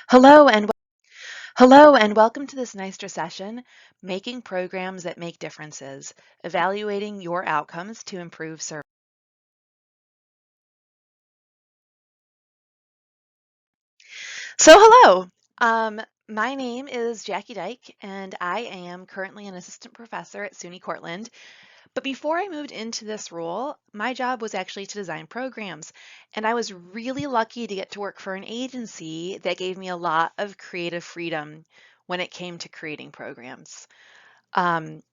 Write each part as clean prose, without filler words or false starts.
Hello and hello and welcome to this Nystra session, Making Programs That Make Differences, Evaluating Your Outcomes to Improve Service. So hello, my name is Jackie Dyke and I am currently an assistant professor at SUNY Cortland. But before I moved into this role, my job was actually to design programs. And I was really lucky to get to work for an agency that gave me a lot of creative freedom when it came to creating programs. Um,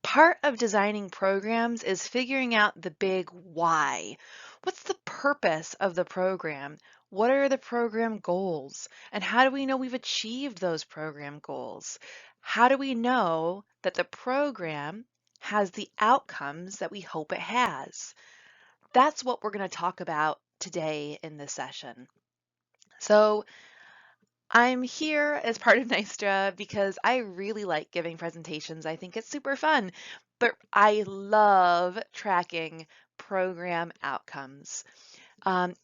Part of designing programs is figuring out the big why. What's the purpose of the program? What are the program goals? And how do we know we've achieved those program goals? How do we know that the program has the outcomes that we hope it has? That's what we're going to talk about today in this session. So I'm here as part of Nystra because I really like giving presentations. I think it's super fun, but I love tracking program outcomes.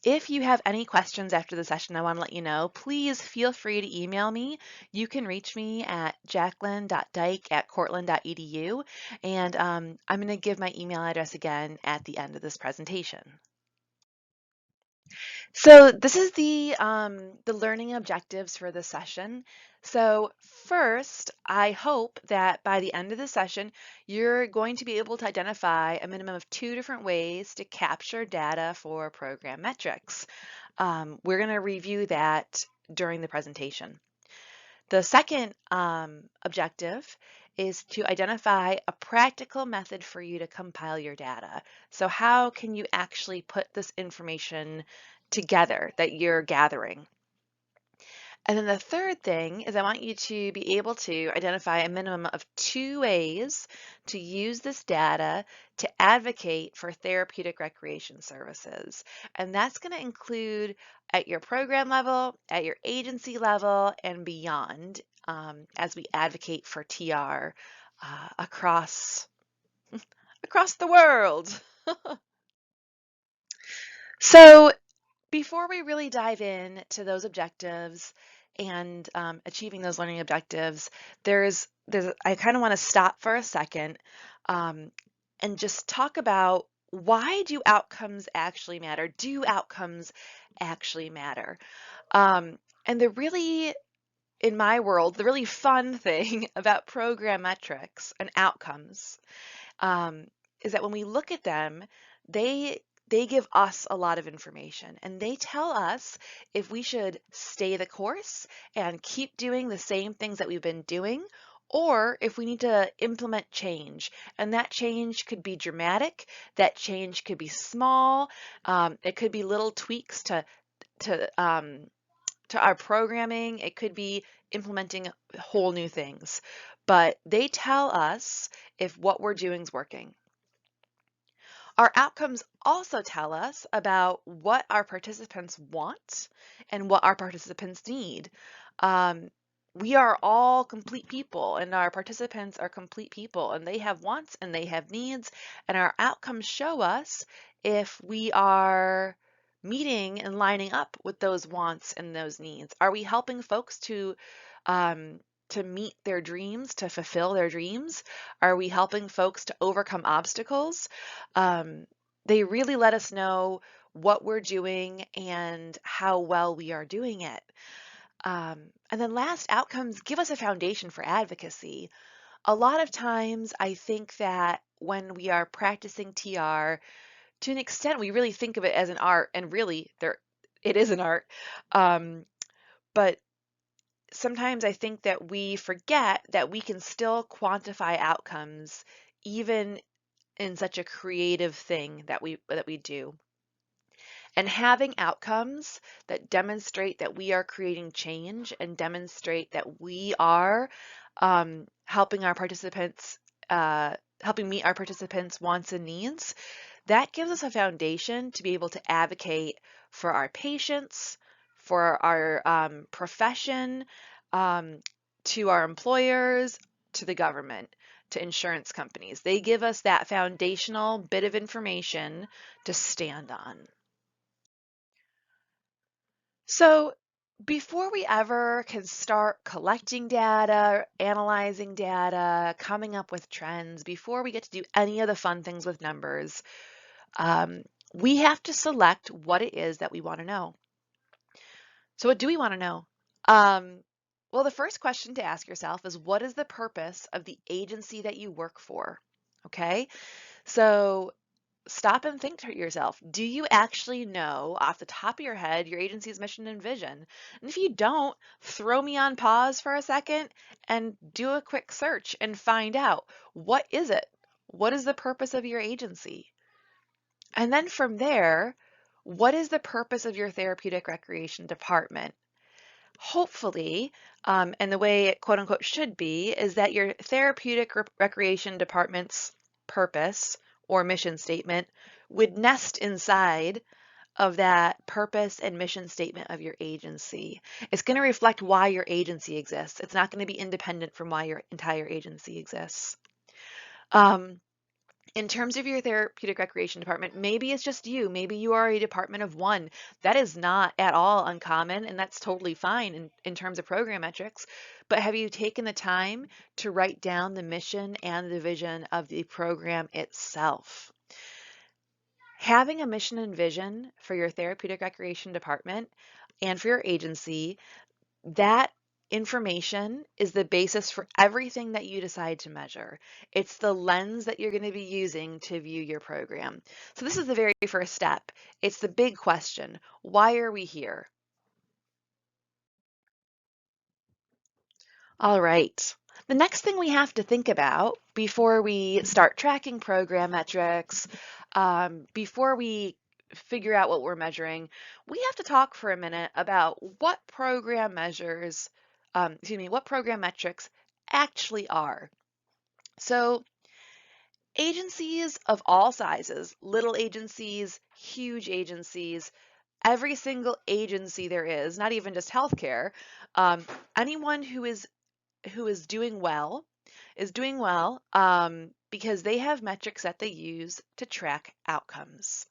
If you have any questions after the session, I want to let you know, please feel free to email me. You can reach me at jacqueline.dyke@cortland.edu, and I'm going to give my email address again at the end of this presentation. So this is the learning objectives for this session. So first, I hope that by the end of the session, you're going to be able to identify a minimum of 2 different ways to capture data for program metrics. We're going to review that during the presentation. The second objective is to identify a practical method for you to compile your data. So how can you actually put this information together that you're gathering? And then the third thing is I want you to be able to identify a minimum of 2 ways to use this data to advocate for therapeutic recreation services. And that's going to include at your program level, at your agency level, and beyond as we advocate for TR across the world. So before we really dive in to those objectives and achieving those learning objectives, I kind of want to stop for a second and just talk about, why do outcomes actually matter? Do outcomes actually matter? And in my world, the really fun thing about program metrics and outcomes um, is that when we look at them, they they give us a lot of information, and they tell us if we should stay the course and keep doing the same things that we've been doing, or if we need to implement change. And that change could be dramatic, that change could be small, it could be little tweaks to um, to our programming, it could be implementing whole new things. But they tell us if what we're doing is working. Our outcomes also tell us about what our participants want and what our participants need. Um, we are all complete people, and our participants are complete people, and they have wants and they have needs, and our outcomes show us if we are meeting and lining up with those wants and those needs. Are we helping folks um, to meet their dreams, to fulfill their dreams? Are we helping folks to overcome obstacles? Um, they really let us know what we're doing and how well we are doing it. And then last, outcomes give us a foundation for advocacy. A lot of times I think that when we are practicing TR, to an extent, we really think of it as an art, and really it is an art. Um, but sometimes I think that we forget that we can still quantify outcomes even in such a creative thing that we do. And having outcomes that demonstrate that we are creating change and demonstrate that we are helping our participants, helping meet our participants' wants and needs, that gives us a foundation to be able to advocate for our patients, for our profession, um, to our employers, to the government, to insurance companies. They give us that foundational bit of information to stand on. So Before we ever can start collecting data, analyzing data, coming up with trends, before we get to do any of the fun things with numbers, um, we have to select what it is that we want to know. So what do we want to know? Um, well, the first question to ask yourself is, what is the purpose of the agency that you work for? Okay, so stop and think to yourself, do you actually know off the top of your head your agency's mission and vision? And if you don't, throw me on pause for a second and do a quick search and find out, what is it? What is the purpose of your agency? And then from there, what is the purpose of your therapeutic recreation department? Hopefully, and the way it quote unquote should be, is that your therapeutic recreation department's purpose or mission statement would nest inside of that purpose and mission statement of your agency. It's going to reflect why your agency exists. It's not going to be independent from why your entire agency exists. Um, in terms of your therapeutic recreation department, maybe it's just you. Maybe you are a department of one. That is not at all uncommon, and that's totally fine in terms of program metrics. But have you taken the time to write down the mission and the vision of the program itself? Having a mission and vision for your therapeutic recreation department and for your agency, that information is the basis for everything that you decide to measure. It's the lens that you're going to be using to view your program. So this is the very first step. It's the big question. Why are we here? All right. The next thing we have to think about before we start tracking program metrics, before we figure out what we're measuring, we have to talk for a minute about what program measures, what program metrics actually are. So agencies of all sizes, little agencies, huge agencies, every single agency there is, not even just healthcare, anyone who is doing well because they have metrics that they use to track outcomes.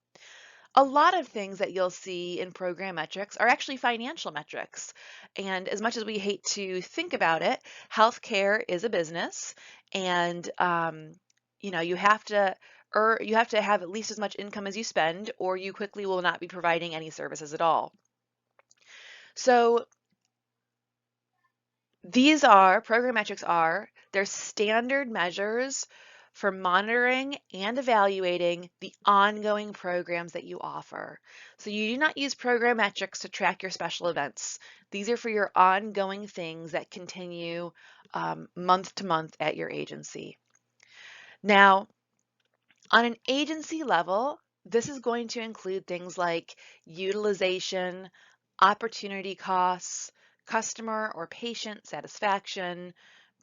A lot of things that you'll see in program metrics are actually financial metrics. And as much as we hate to think about it, healthcare is a business, and you have to you have to have at least as much income as you spend, or you quickly will not be providing any services at all. So these are, program metrics are, they're standard measures for monitoring and evaluating the ongoing programs that you offer. So you do not use program metrics to track your special events. These are for your ongoing things that continue month to month at your agency. Now, on an agency level, this is going to include things like utilization, opportunity costs, customer or patient satisfaction,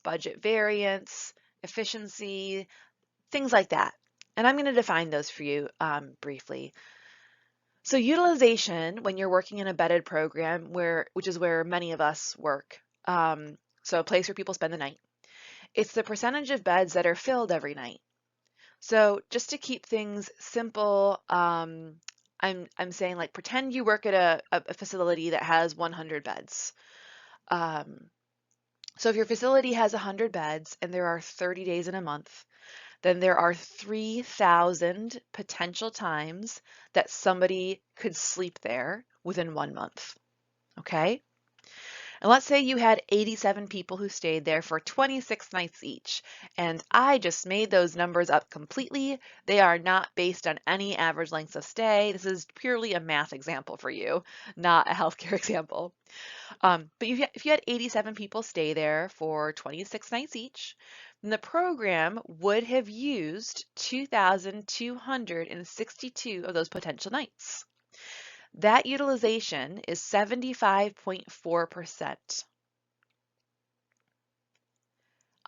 budget variance, efficiency, things like that. And I'm going to define those for you briefly. So utilization, when you're working in a bedded program, which is where many of us work, so a place where people spend the night, it's the percentage of beds that are filled every night. So just to keep things simple, I'm saying, like, pretend you work at a facility that has 100 beds. So if your facility has 100 beds and there are 30 days in a month, then there are 3,000 potential times that somebody could sleep there within 1 month. Okay? And let's say you had 87 people who stayed there for 26 nights each. And I just made those numbers up completely. They are not based on any average lengths of stay. This is purely a math example for you, not a healthcare example. But if you had 87 people stay there for 26 nights each, then the program would have used 2,262 of those potential nights. That utilization is 75.4%.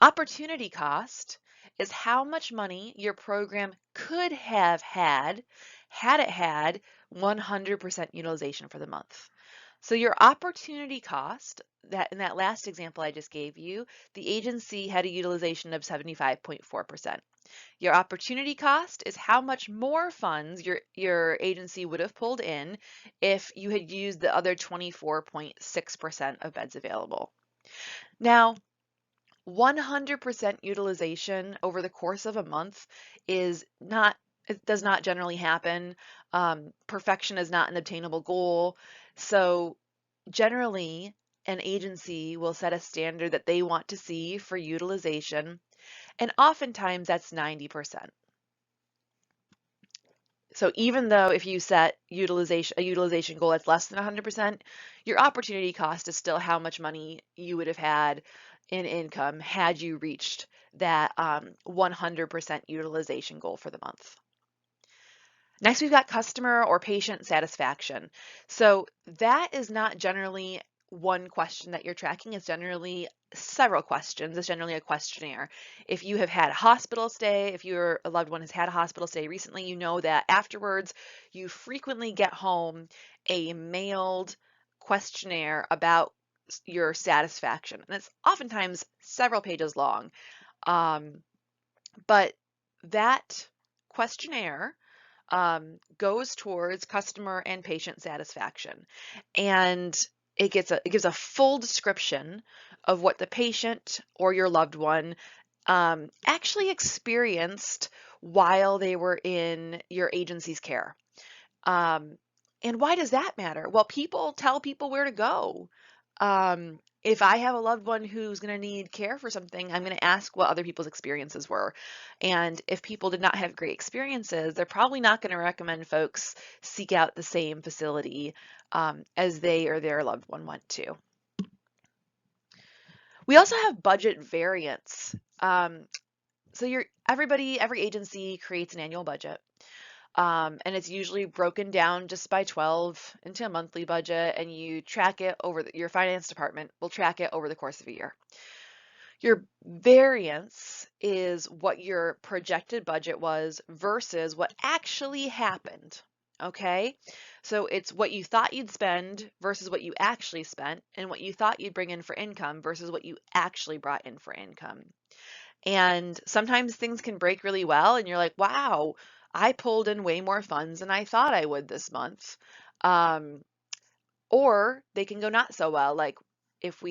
Opportunity cost is how much money your program could have had it had 100% utilization for the month. So your opportunity cost, that in that last example I just gave you, the agency had a utilization of 75.4%. Your opportunity cost is how much more funds your agency would have pulled in if you had used the other 24.6% of beds available. Now, 100% utilization over the course of a month is not, it does not generally happen. Perfection is not an obtainable goal. So generally, an agency will set a standard that they want to see for utilization, and oftentimes that's 90%. So even though if you set a utilization goal that's less than 100%, your opportunity cost is still how much money you would have had in income had you reached that 100% utilization goal for the month. Next, we've got customer or patient satisfaction. So that is not generally one question that you're tracking. It's generally several questions. It's generally a questionnaire. If you have had a hospital stay, if your loved one has had a hospital stay recently, you know that afterwards you frequently get home a mailed questionnaire about your satisfaction. And it's oftentimes several pages long. But that questionnaire goes towards customer and patient satisfaction. And it gives a full description of what the patient or your loved one actually experienced while they were in your agency's care. Um, and why does that matter? Well, people tell people where to go. If I have a loved one who's going to need care for something, I'm going to ask what other people's experiences were. And if people did not have great experiences, they're probably not going to recommend folks seek out the same facility as they or their loved one went to. We also have budget variance. So every agency creates an annual budget. And it's usually broken down just by 12 into a monthly budget, and you track it over your finance department will track it over the course of a year. Your variance is what your projected budget was versus what actually happened. Okay, so it's what you thought you'd spend versus what you actually spent, and what you thought you'd bring in for income versus what you actually brought in for income. And sometimes things can break really well, and you're like, wow, I pulled in way more funds than I thought I would this month. Um, or they can go not so well. Like if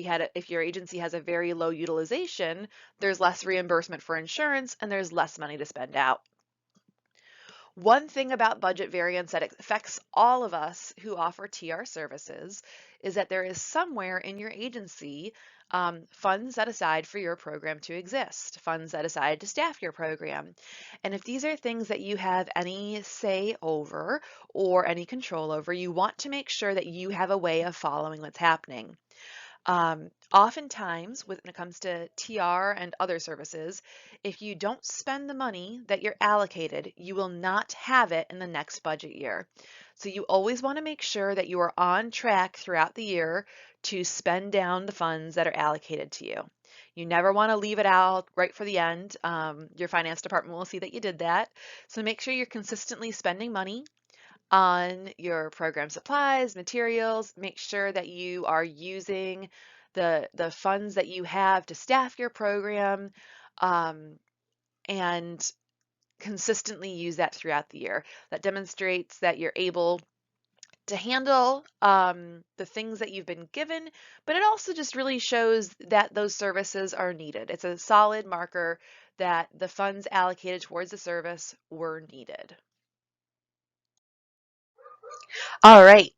your agency has a very low utilization, there's less reimbursement for insurance and there's less money to spend out. One thing about budget variance that affects all of us who offer TR services is that there is somewhere in your agency funds set aside for your program to exist, funds set aside to staff your program. And if these are things that you have any say over or any control over, you want to make sure that you have a way of following what's happening. Oftentimes, when it comes to TR and other services, if you don't spend the money that you're allocated, you will not have it in the next budget year. So you always want to make sure that you are on track throughout the year to spend down the funds that are allocated to you. You never want to leave it out right for the end. Your finance department will see that you did that. So make sure you're consistently spending money on your program supplies, materials. Make sure that you are using the funds that you have to staff your program, and consistently use that throughout the year. That demonstrates that you're able to handle the things that you've been given, but it also just really shows that those services are needed. It's a solid marker that the funds allocated towards the service were needed. All right.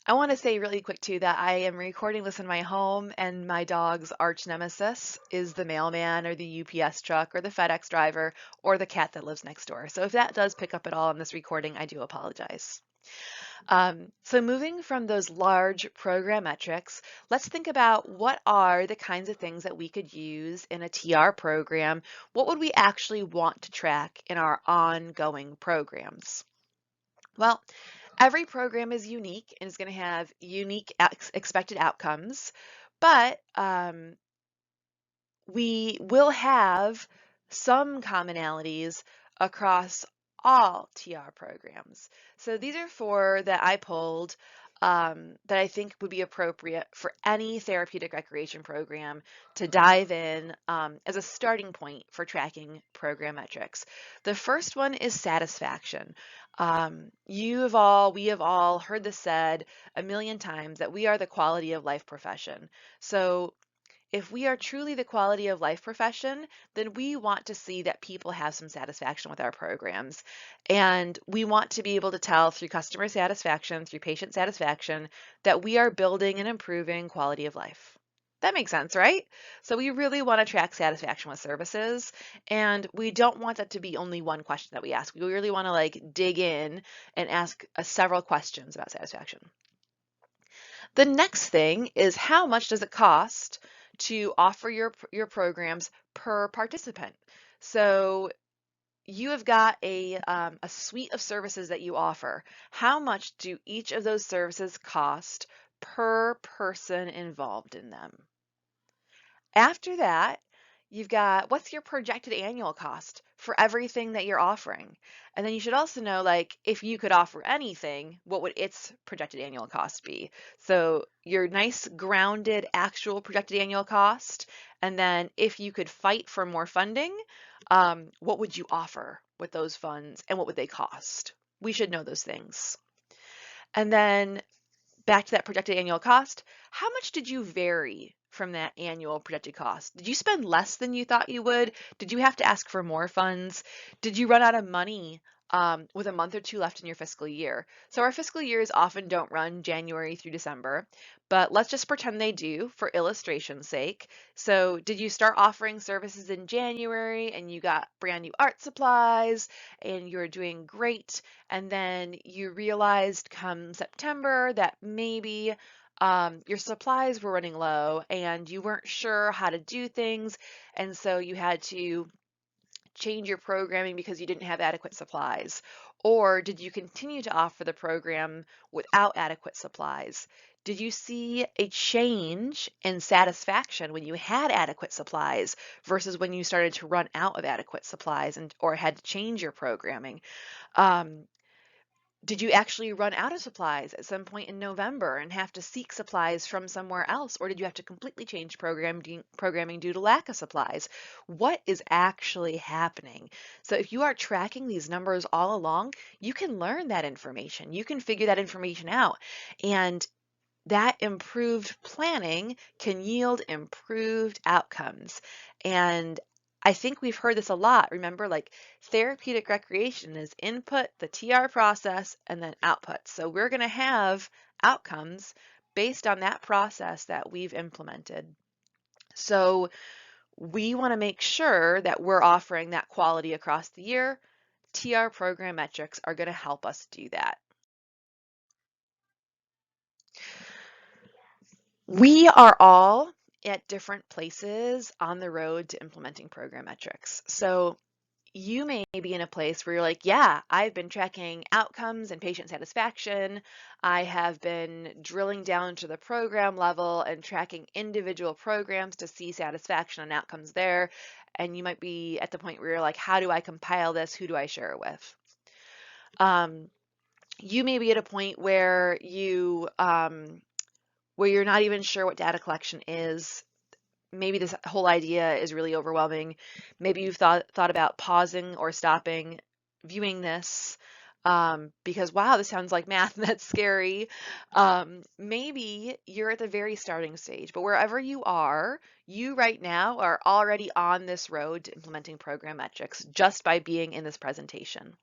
I want to say really quick too that I am recording this in my home, and my dog's arch nemesis is the mailman or the UPS truck or the FedEx driver or the cat that lives next door. So if that does pick up at all in this recording, I do apologize. So moving from those large program metrics, let's think about what are the kinds of things that we could use in a TR program. What would we actually want to track in our ongoing programs? Well, every program is unique and is going to have unique expected outcomes, but we will have some commonalities across all TR programs. So these are four that I pulled that I think would be appropriate for any therapeutic recreation program to dive in as a starting point for tracking program metrics. The first one is satisfaction. We have all heard this said a million times that we are the quality of life profession. So if we are truly the quality of life profession, then we want to see that people have some satisfaction with our programs. And we want to be able to tell through customer satisfaction, through patient satisfaction, that we are building and improving quality of life. That makes sense, right? So we really want to track satisfaction with services, and we don't want that to be only one question that we ask. We really want to dig in and ask several questions about satisfaction. The next thing is how much does it cost to offer your programs per participant? So you have got a suite of services that you offer. How much do each of those services cost per person involved in them? After that, you've got what's your projected annual cost for everything that you're offering? And then you should also know, if you could offer anything, what would its projected annual cost be? So your nice grounded actual projected annual cost, and then if you could fight for more funding, what would you offer with those funds and what would they cost? We should know those things. And then back to that projected annual cost, how much did you vary from that annual projected cost? Did you spend less than you thought you would? Did you have to ask for more funds? Did you run out of money with a month or two left in your fiscal year? So our fiscal years often don't run January through December, but let's just pretend they do for illustration's sake. So did you start offering services in January and you got brand new art supplies and you're doing great, and then you realized come September that maybe your supplies were running low and you weren't sure how to do things, and so you had to change your programming because you didn't have adequate supplies? Or did you continue to offer the program without adequate supplies? Did you see a change in satisfaction when you had adequate supplies versus when you started to run out of adequate supplies or had to change your programming? Um, did you actually run out of supplies at some point in November and have to seek supplies from somewhere else, or did you have to completely change programming due to lack of supplies? What is actually happening? So if you are tracking these numbers all along, you can learn that information. You can figure that information out. And that improved planning can yield improved outcomes. And I think we've heard this a lot. Remember, therapeutic recreation is input, the TR process, and then output. So we're going to have outcomes based on that process that we've implemented. So we want to make sure that we're offering that quality across the year. TR program metrics are going to help us do that. We are all at different places on the road to implementing program metrics. So you may be in a place where you're like, yeah, I've been tracking outcomes and patient satisfaction. I have been drilling down to the program level and tracking individual programs to see satisfaction and outcomes there. And you might be at the point where you're like, how do I compile this? Who do I share it with? You may be at a point where you're not even sure what data collection is. Maybe this whole idea is really overwhelming. Maybe you've thought about pausing or stopping viewing this because, wow, this sounds like math and that's scary. Maybe you're at the very starting stage, but wherever you are, you right now are already on this road to implementing program metrics just by being in this presentation.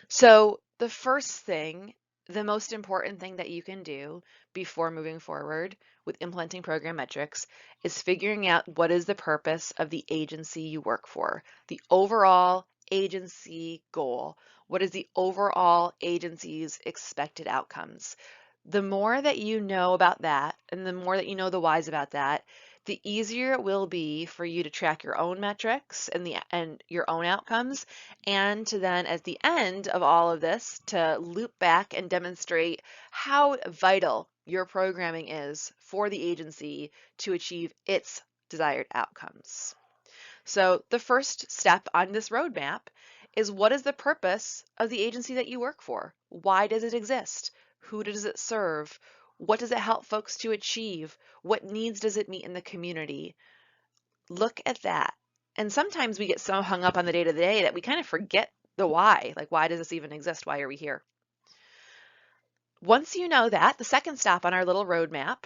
So the first thing, the most important thing that you can do before moving forward with implementing program metrics is figuring out what is the purpose of the agency you work for, the overall agency goal. What is the overall agency's expected outcomes? The more that you know about that, and the more that you know the whys about that, the easier it will be for you to track your own metrics and your own outcomes, and to then at the end of all of this to loop back and demonstrate how vital your programming is for the agency to achieve its desired outcomes. So the first step on this roadmap is, what is the purpose of the agency that you work for? Why does it exist? Who does it serve? What does it help folks to achieve? What needs does it meet in the community? Look at that. And sometimes we get so hung up on the day-to-day that we kind of forget the why. Like, why does this even exist? Why are we here? Once you know that, the second stop on our little roadmap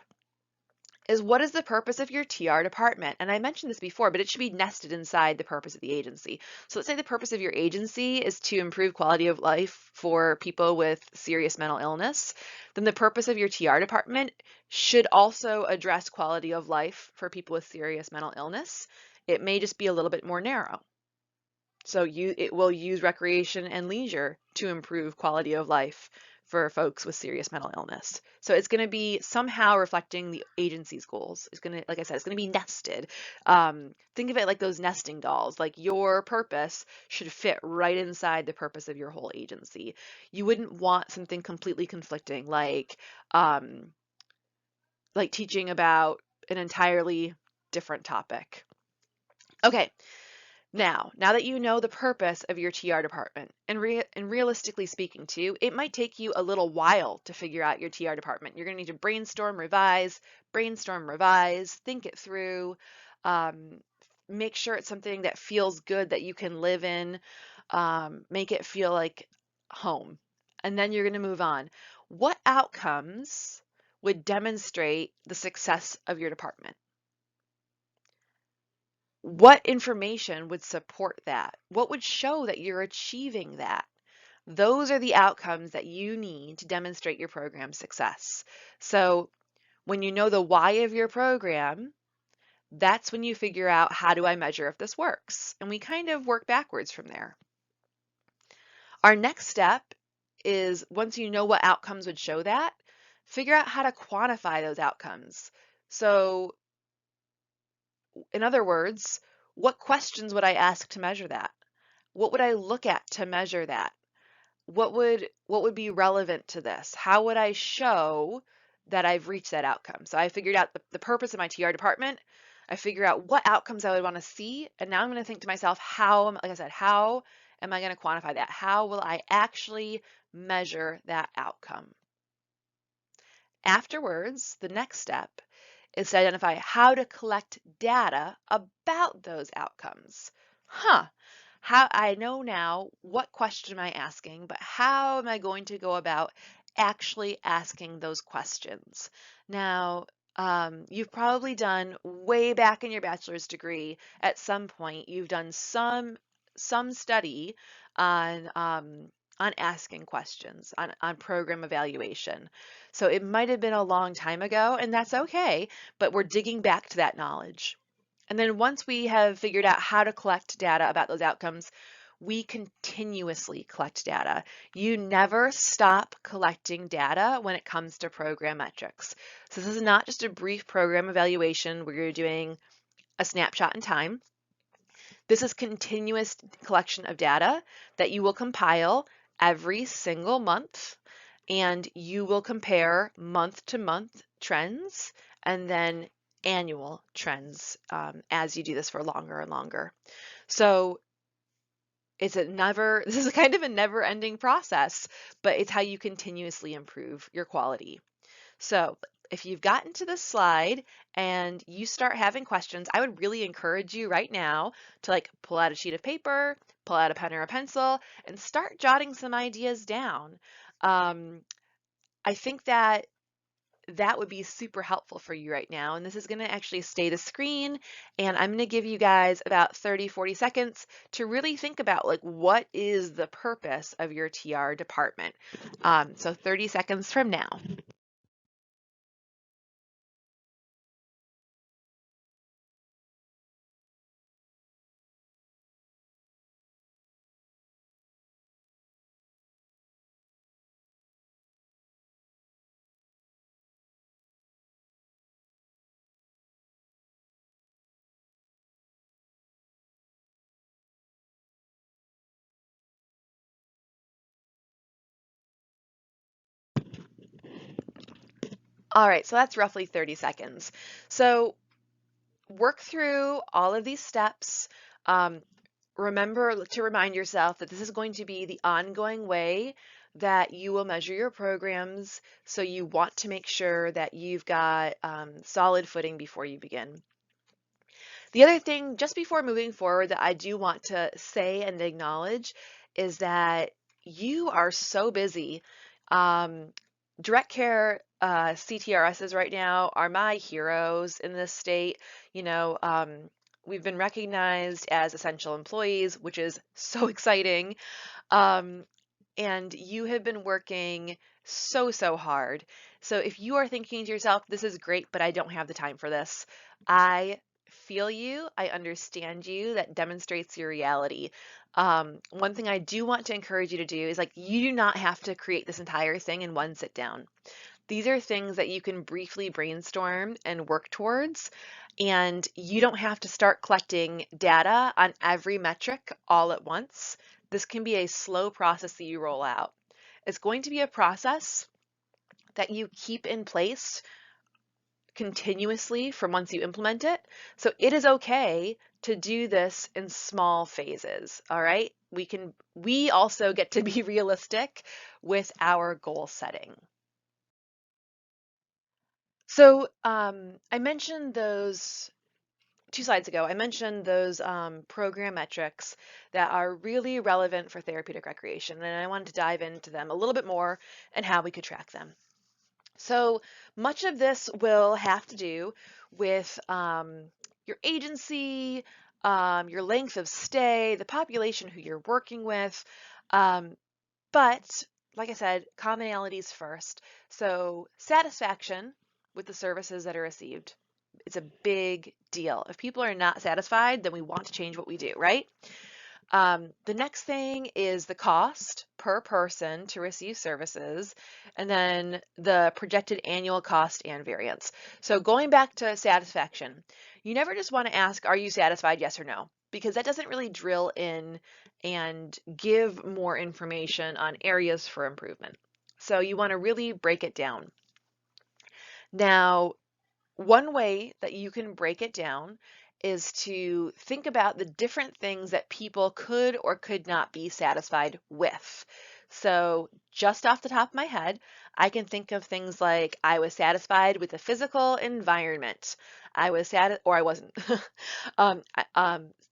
is, what is the purpose of your TR department? And I mentioned this before, but it should be nested inside the purpose of the agency. So let's say the purpose of your agency is to improve quality of life for people with serious mental illness. Then the purpose of your TR department should also address quality of life for people with serious mental illness. It may just be a little bit more narrow. So it will use recreation and leisure to improve quality of life for folks with serious mental illness. So it's going to be somehow reflecting the agency's goals. It's going to, like I said, it's going to be nested. Think of it like those nesting dolls. Like, your purpose should fit right inside the purpose of your whole agency. You wouldn't want something completely conflicting, like teaching about an entirely different topic. Okay. Now that you know the purpose of your TR department, and realistically speaking too, it might take you a little while to figure out your TR department. You're going to need to brainstorm, revise, think it through, make sure it's something that feels good, that you can live in, make it feel like home. And then you're going to move on. What outcomes would demonstrate the success of your department? What information would support that? What would show that you're achieving that? Those are the outcomes that you need to demonstrate your program success. So when you know the why of your program, that's when you figure out, how do I measure if this works? And we kind of work backwards from there. Our next step is, once you know what outcomes would show that, figure out how to quantify those outcomes. So in other words, what questions would I ask to measure that? What would I look at to measure that? What would be relevant to this? How would I show that I've reached that outcome? So I figured out the purpose of my TR department. I figure out what outcomes I would want to see. And now I'm going to think to myself, like I said, how am I going to quantify that? How will I actually measure that outcome? Afterwards, the next step is to identify how to collect data about those outcomes. How I know now what question am I asking, but how am I going to go about actually asking those questions? Now, you've probably done, way back in your bachelor's degree, at some point, you've done some study on asking questions, on program evaluation. So it might have been a long time ago, and that's okay, but we're digging back to that knowledge. And then once we have figured out how to collect data about those outcomes, we continuously collect data. You never stop collecting data when it comes to program metrics. So this is not just a brief program evaluation where you're doing a snapshot in time. This is continuous collection of data that you will compile every single month, and you will compare month-to-month trends and then annual trends as you do this for longer and longer. So this is kind of a never-ending process, but it's how you continuously improve your quality. So if you've gotten to this slide and you start having questions, I would really encourage you right now to pull out a sheet of paper, pull out a pen or a pencil, and start jotting some ideas down. I think that would be super helpful for you right now. And this is going to actually stay the screen. And I'm going to give you guys about 30-40 seconds to really think about what is the purpose of your TR department. So 30 seconds from now. All right, so that's roughly 30 seconds. So work through all of these steps. Remember to remind yourself that this is going to be the ongoing way that you will measure your programs, so you want to make sure that you've got solid footing before you begin. The other thing, just before moving forward, that I do want to say and acknowledge is that you are so busy. Um, Direct care CTRSs right now are my heroes in this state. You know, we've been recognized as essential employees, which is so exciting. Um, and you have been working so hard. So if you are thinking to yourself, this is great, but I don't have the time for this, I feel you, I understand you, that demonstrates your reality. One thing I do want to encourage you to do is, like, you do not have to create this entire thing in one sit down. These are things that you can briefly brainstorm and work towards, and you don't have to start collecting data on every metric all at once. This can be a slow process that you roll out. It's going to be a process that you keep in place continuously from once you implement it. So it is okay to do this in small phases, all right? We also get to be realistic with our goal setting. So I mentioned those 2 slides ago. I mentioned those program metrics that are really relevant for therapeutic recreation, and I wanted to dive into them a little bit more and how we could track them. So much of this will have to do with your agency, your length of stay, the population who you're working with, um, but like I said, commonalities first. So satisfaction with the services that are received. It's a big deal. If people are not satisfied, then we want to change what we do, right? The next thing is the cost per person to receive services, and then the projected annual cost and variance. So going back to satisfaction, you never just want to ask, are you satisfied, yes or no? Because that doesn't really drill in and give more information on areas for improvement. So you want to really break it down. Now, one way that you can break it down is to think about the different things that people could or could not be satisfied with. So just off the top of my head, I can think of things like, I was satisfied with the physical environment. I was or I wasn't.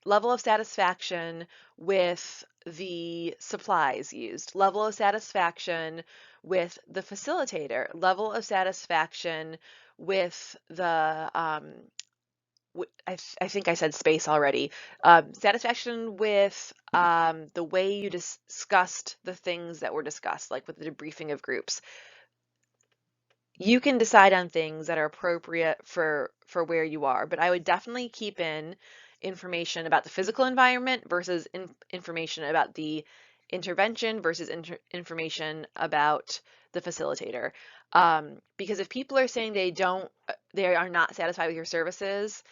Level of satisfaction with the supplies used, level of satisfaction with the facilitator, level of satisfaction with the I think I said space already. Satisfaction with the way you discussed the things that were discussed, like with the debriefing of groups. You can decide on things that are appropriate for where you are, but I would definitely keep in information about the physical environment versus information about the intervention versus information about the facilitator. Because if people are saying they are not satisfied with your services,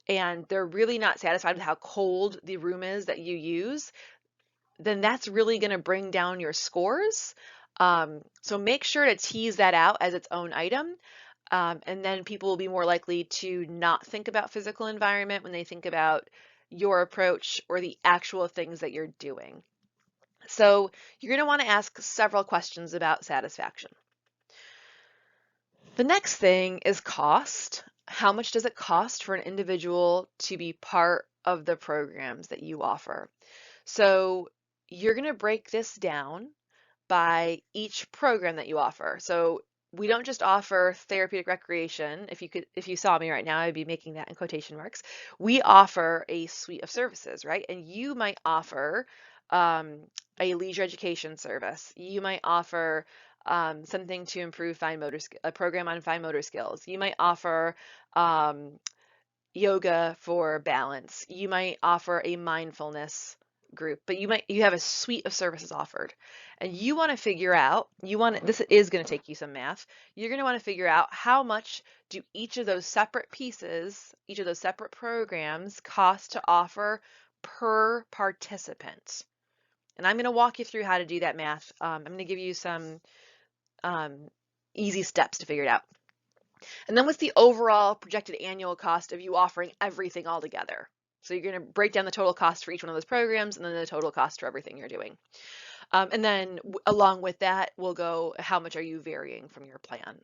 and they're really not satisfied with how cold the room is that you use, then that's really going to bring down your scores. So make sure to tease that out as its own item. And then people will be more likely to not think about physical environment when they think about your approach or the actual things that you're doing. So you're going to want to ask several questions about satisfaction. The next thing is cost. How much does it cost for an individual to be part of the programs that you offer? So you're going to break this down by each program that you offer. So we don't just offer therapeutic recreation. If you saw me right now, I'd be making that in quotation marks. We offer a suite of services, right? And you might offer a leisure education service. You might offer something to improve a program on fine motor skills. You might offer yoga for balance. You might offer a mindfulness group, but you have a suite of services offered, and you want to figure out, this is going to take you some math. You're going to want to figure out how much do each of those separate pieces, each of those separate programs cost to offer per participant. And I'm going to walk you through how to do that math. I'm going to give you some easy steps to figure it out. And then what's the overall projected annual cost of you offering everything all together? So you're going to break down the total cost for each one of those programs and then the total cost for everything you're doing. And then along with that, we'll go, how much are you varying from your plan?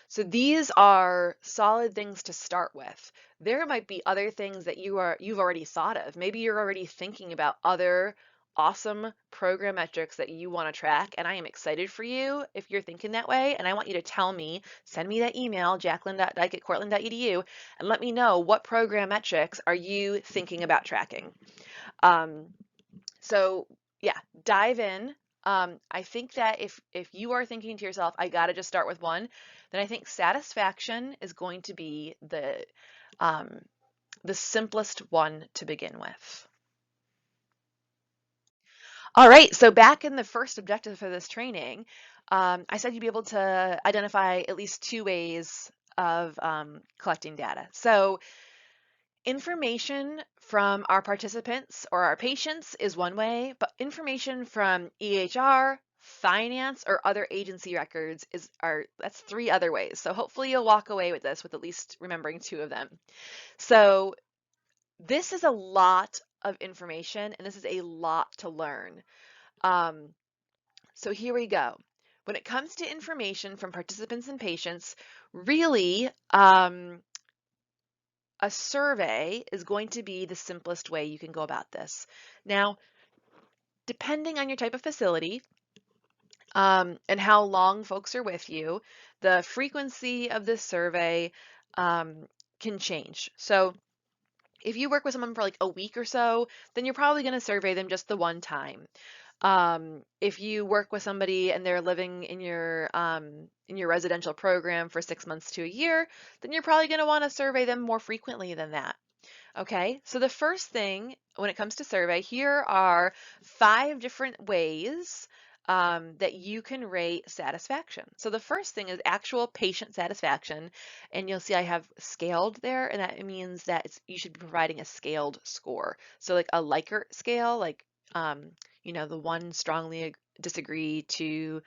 So these are solid things to start with. There might be other things that you've already thought of. Maybe you're already thinking about other awesome program metrics that you want to track, and I am excited for you if you're thinking that way, and I want you to tell me, send me that email, jacqueline.dyke@cortland.edu, and let me know what program metrics are you thinking about tracking. Um, so yeah, dive in. I think that if you are thinking to yourself, I gotta just start with one, then I think satisfaction is going to be um, the simplest one to begin with. All right, so back in the first objective for this training, I said you'd be able to identify at least two ways of collecting data. So information from our participants or our patients is one way, but information from EHR, finance, or other agency records that's three other ways. So hopefully you'll walk away with this with at least remembering two of them. So this is a lot of information and this is a lot to learn. So here we go. When it comes to information from participants and patients, really, a survey is going to be the simplest way you can go about this. Now, depending on your type of facility and how long folks are with you, the frequency of this survey can change. So if you work with someone for like a week or so, then you're probably going to survey them just the one time. If you work with somebody and they're living in your residential program for 6 months to a year, then you're probably going to want to survey them more frequently than that. Okay, so the first thing when it comes to survey, here are 5 different ways that you can rate satisfaction. So the first thing is actual patient satisfaction, and you'll see I have scaled there, and that means that you should be providing a scaled score. So like a Likert scale, like the one strongly disagree, two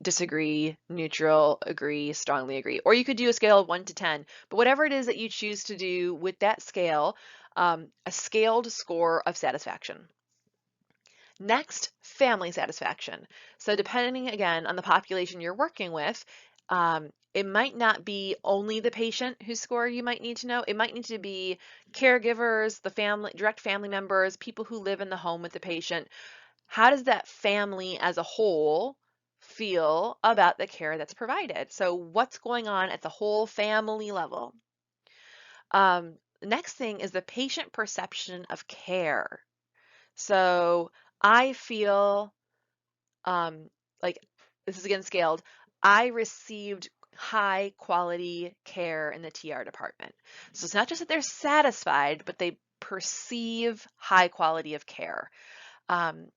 disagree, neutral, agree, strongly agree. Or you could do a scale of 1 to 10, but whatever it is that you choose to do with that scale, a scaled score of satisfaction. Next, family satisfaction. So depending again on the population you're working with, it might not be only the patient whose score you might need to know. It might need to be caregivers, the family, direct family members, people who live in the home with the patient. How does that family as a whole feel about the care that's provided? So what's going on at the whole family level? The next thing is the patient perception of care. So I feel like this is again scaled. I received high quality care in the TR department. So it's not just that they're satisfied, but they perceive high quality of care. Um,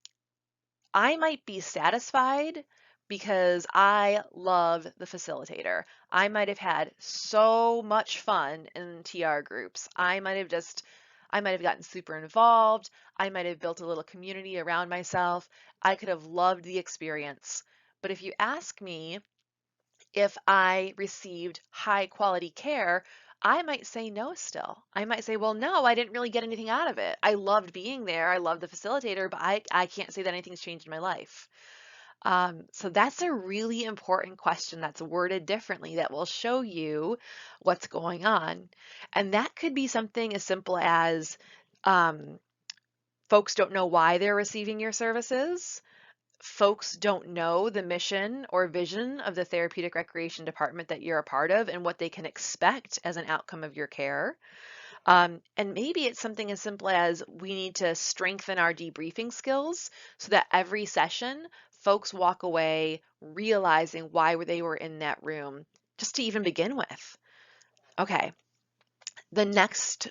I might be satisfied because I love the facilitator. I might have had so much fun in TR groups. I might have gotten super involved. I might have built a little community around myself. I could have loved the experience. But if you ask me if I received high quality care, I might say no still. I might say, well, no, I didn't really get anything out of it. I loved being there. I loved the facilitator, but I can't say that anything's changed in my life. So that's a really important question that's worded differently that will show you what's going on. And that could be something as simple as folks don't know why they're receiving your services. Folks don't know the mission or vision of the therapeutic recreation department that you're a part of and what they can expect as an outcome of your care. And maybe it's something as simple as we need to strengthen our debriefing skills so that every session folks walk away realizing why they were in that room, just to even begin with. Okay. The next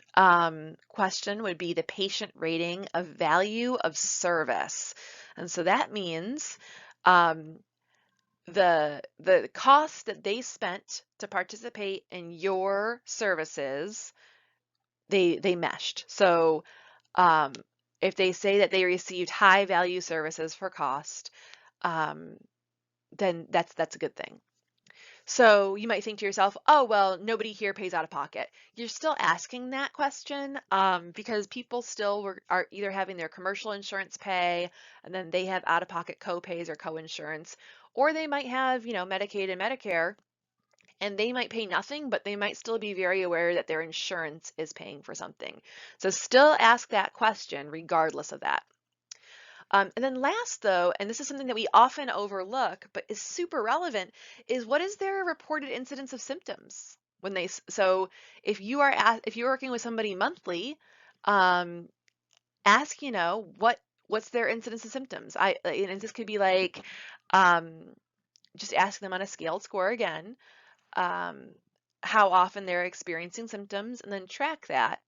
question would be the patient rating of value of service. And so that means the cost that they spent to participate in your services, they meshed. So if they say that they received high value services for cost, then that's a good thing. So you might think to yourself, oh, well, nobody here pays out of pocket. You're still asking that question because people still are either having their commercial insurance pay, and then they have out-of-pocket co-pays or co-insurance, or they might have, Medicaid and Medicare, and they might pay nothing, but they might still be very aware that their insurance is paying for something. So still ask that question regardless of that. And then last though, and this is something that we often overlook, but is super relevant, is what is their reported incidence of symptoms when so if if you're working with somebody monthly, um, ask, what's their incidence of symptoms? And this could be like, um, just ask them on a scaled score again, um, how often they're experiencing symptoms, and then track that.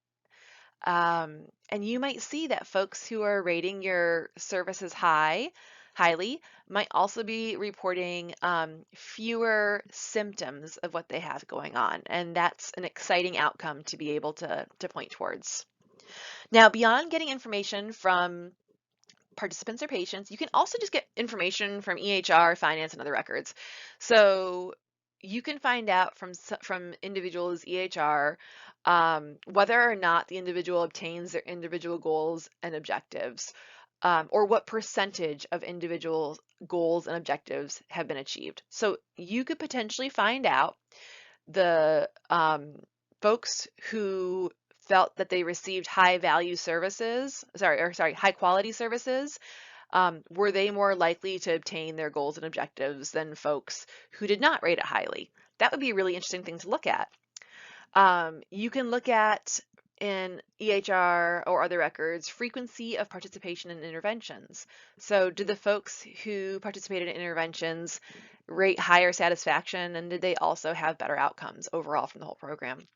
And you might see that folks who are rating your services highly might also be reporting fewer symptoms of what they have going on. And that's an exciting outcome to be able to point towards. Now, beyond getting information from participants or patients, you can also just get information from EHR, finance, and other records. So you can find out from individuals' EHR whether or not the individual obtains their individual goals and objectives, or what percentage of individual goals and objectives have been achieved. So you could potentially find out the folks who felt that they received high value services, high quality services, were they more likely to obtain their goals and objectives than folks who did not rate it highly? That would be a really interesting thing to look at. You can look at in EHR or other records, frequency of participation in interventions. So did the folks who participated in interventions rate higher satisfaction, and did they also have better outcomes overall from the whole program?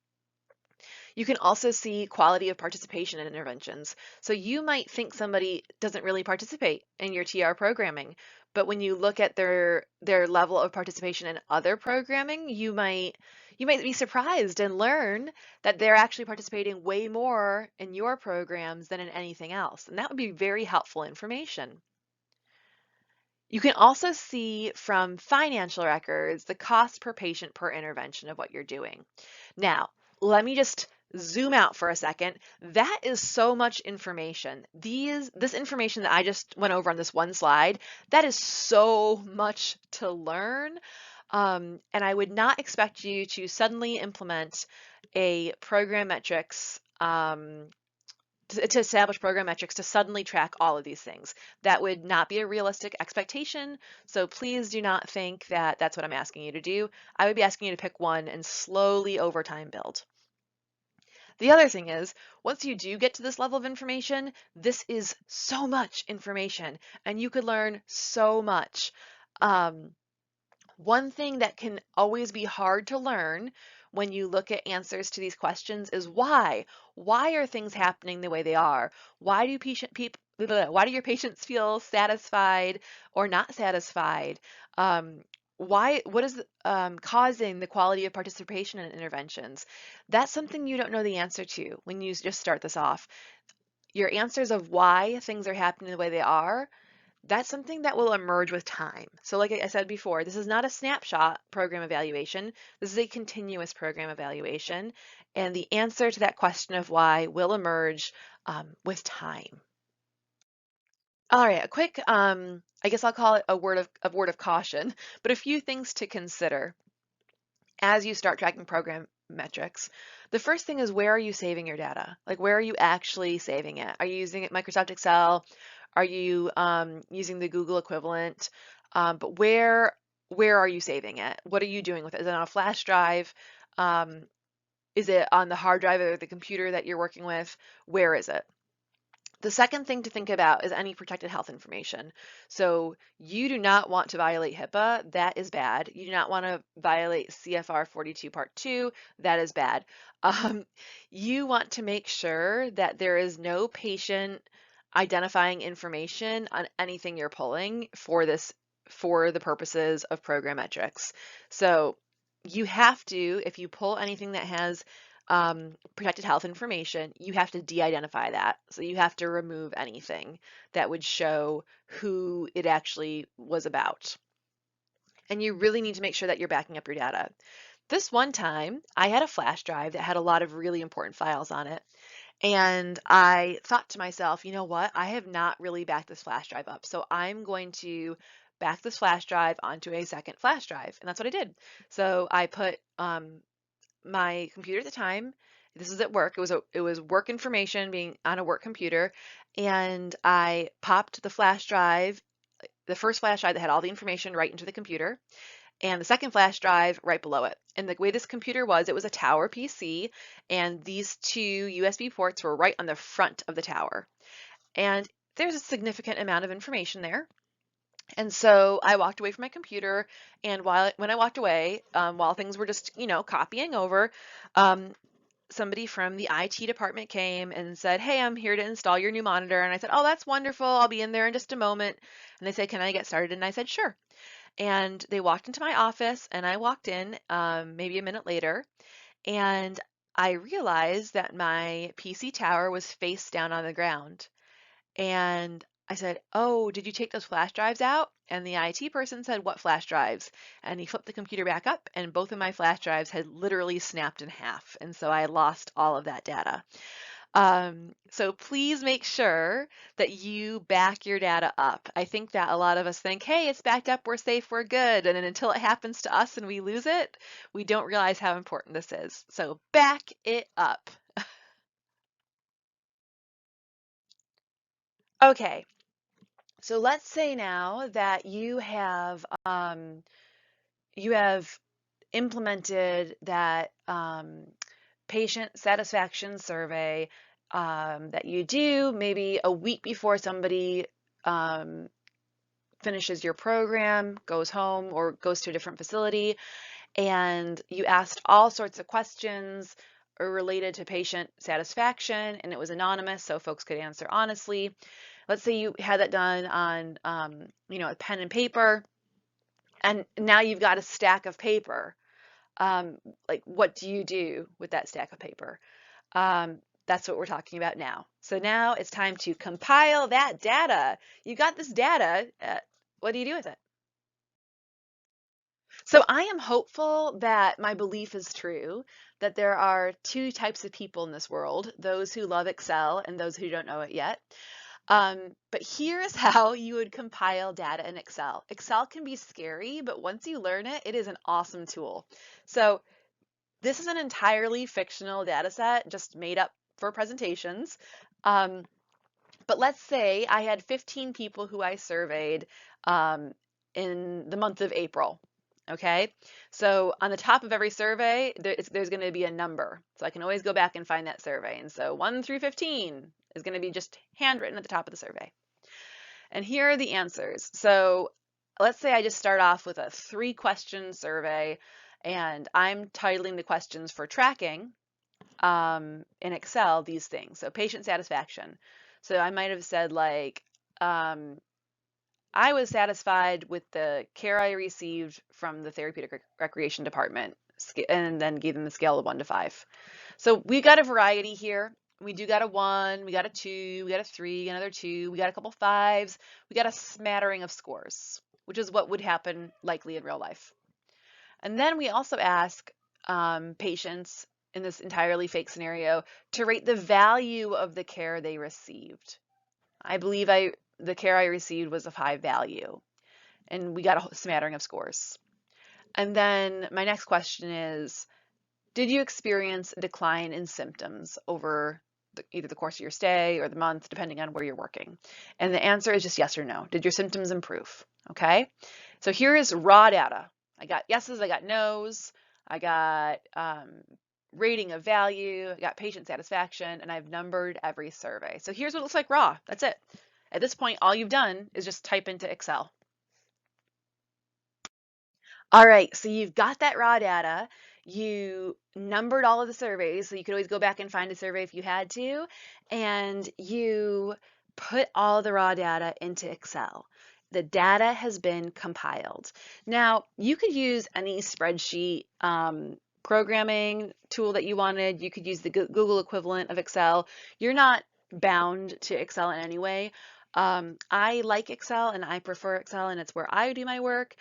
You can also see quality of participation in interventions. So you might think somebody doesn't really participate in your TR programming, but when you look at their level of participation in other programming, you might be surprised and learn that they're actually participating way more in your programs than in anything else. And that would be very helpful information. You can also see from financial records the cost per patient per intervention of what you're doing. Now, let me just zoom out for a second. That is so much information. This information that I just went over on this one slide, that is so much to learn. And I would not expect you to suddenly implement a program metrics to establish program metrics to suddenly track all of these things. That would not be a realistic expectation, so please do not think that that's what I'm asking you to do. I would be asking you to pick one and slowly over time build. The other thing is, once you do get to this level of information, this is so much information, and you could learn so much. One thing that can always be hard to learn when you look at answers to these questions is why. Why are things happening the way they are? Why do why do your patients feel satisfied or not satisfied? What is causing the quality of participation in interventions? That's something you don't know the answer to when you just start this off. Your answers of why things are happening the way they are, that's something that will emerge with time. So like I said before, this is not a snapshot program evaluation. This is a continuous program evaluation. And the answer to that question of why will emerge with time. All right, a quick, I guess I'll call it a word of caution, but a few things to consider as you start tracking program metrics. The first thing is, where are you saving your data? Like, where are you actually saving it? Are you using it Microsoft Excel? Are you using the Google equivalent? But where are you saving it? What are you doing with it? Is it on a flash drive? Is it on the hard drive of the computer that you're working with? Where is it? The second thing to think about is any protected health information. So you do not want to violate HIPAA. That is bad. You do not want to violate CFR 42 Part 2. That is bad. You want to make sure that there is no patient identifying information on anything you're pulling for the purposes of program metrics. So you have to, if you pull anything that has protected health information, you have to de-identify that. So you have to remove anything that would show who it actually was about. and you really need to make sure that you're backing up your data. This one time, I had a flash drive that had a lot of really important files on it. And I thought to myself, you know what? I have not really backed this flash drive up. So I'm going to back this flash drive onto a second flash drive. And that's what I did. So I put my computer at the time, this is at work. It was work information being on a work computer. And I popped the flash drive, the first flash drive that had all the information right into the computer, and the second flash drive right below it. And the way this computer was, it was a tower PC, and these two USB ports were right on the front of the tower. And there's a significant amount of information there. And so I walked away from my computer, and when I walked away, while things were just, copying over, um, somebody from the IT department came and said, "Hey, I'm here to install your new monitor." And I said, "Oh, that's wonderful. I'll be in there in just a moment." And they said, "Can I get started?" And I said, "Sure." And they walked into my office, and I walked in maybe a minute later, and I realized that my PC tower was face down on the ground. And I said, "Oh, did you take those flash drives out?" And the IT person said, "What flash drives?" And he flipped the computer back up, and both of my flash drives had literally snapped in half. And so I lost all of that data. So please make sure that you back your data up. I think that a lot of us think, hey, it's backed up, we're safe, we're good. And then until it happens to us and we lose it, we don't realize how important this is. So back it up. Okay, so let's say now that you have implemented that patient satisfaction survey that you do maybe a week before somebody um, finishes your program, goes home, or goes to a different facility, and you asked all sorts of questions related to patient satisfaction, and it was anonymous, so folks could answer honestly. Let's say you had that done on, a pen and paper, and now you've got a stack of paper. Like, what do you do with that stack of paper? That's what we're talking about now. So now it's time to compile that data. You got this data. What do you do with it? So I am hopeful that my belief is true, that there are two types of people in this world, those who love Excel and those who don't know it yet. But here's how you would compile data in Excel. Excel can be scary, but once you learn it, it is an awesome tool. So this is an entirely fictional data set, just made up for presentations. But let's say I had 15 people who I surveyed in the month of April. Okay, so on the top of every survey, there's going to be a number. So I can always go back and find that survey. And so 1 through 15 is going to be just handwritten at the top of the survey. And here are the answers. So let's say I just start off with a 3-question survey, and I'm titling the questions for tracking in Excel these things. So patient satisfaction. So I might have said like, I was satisfied with the care I received from the therapeutic recreation department, and then gave them the scale of 1 to 5. So we got a variety here. We do got a 1, we got a 2, we got a 3, another 2, we got a couple 5s, we got a smattering of scores, which is what would happen likely in real life. And then we also ask patients in this entirely fake scenario to rate the value of the care they received. I believe the care I received was of high value, and we got a smattering of scores. And then my next question is, did you experience a decline in symptoms over either the course of your stay or the month, depending on where you're working? And the answer is just yes or no. Did your symptoms improve? Okay, so here is raw data. I got yeses, I got nos, I got rating of value, I got patient satisfaction, and I've numbered every survey. So here's what it looks like raw. That's it. At this point, all you've done is just type into Excel. All right, so you've got that raw data. You numbered all of the surveys, so you could always go back and find a survey if you had to, and you put all the raw data into Excel. The data has been compiled. Now, you could use any spreadsheet programming tool that you wanted. You could use the Google equivalent of Excel. You're not bound to Excel in any way. I like Excel and I prefer Excel, and it's where I do my work.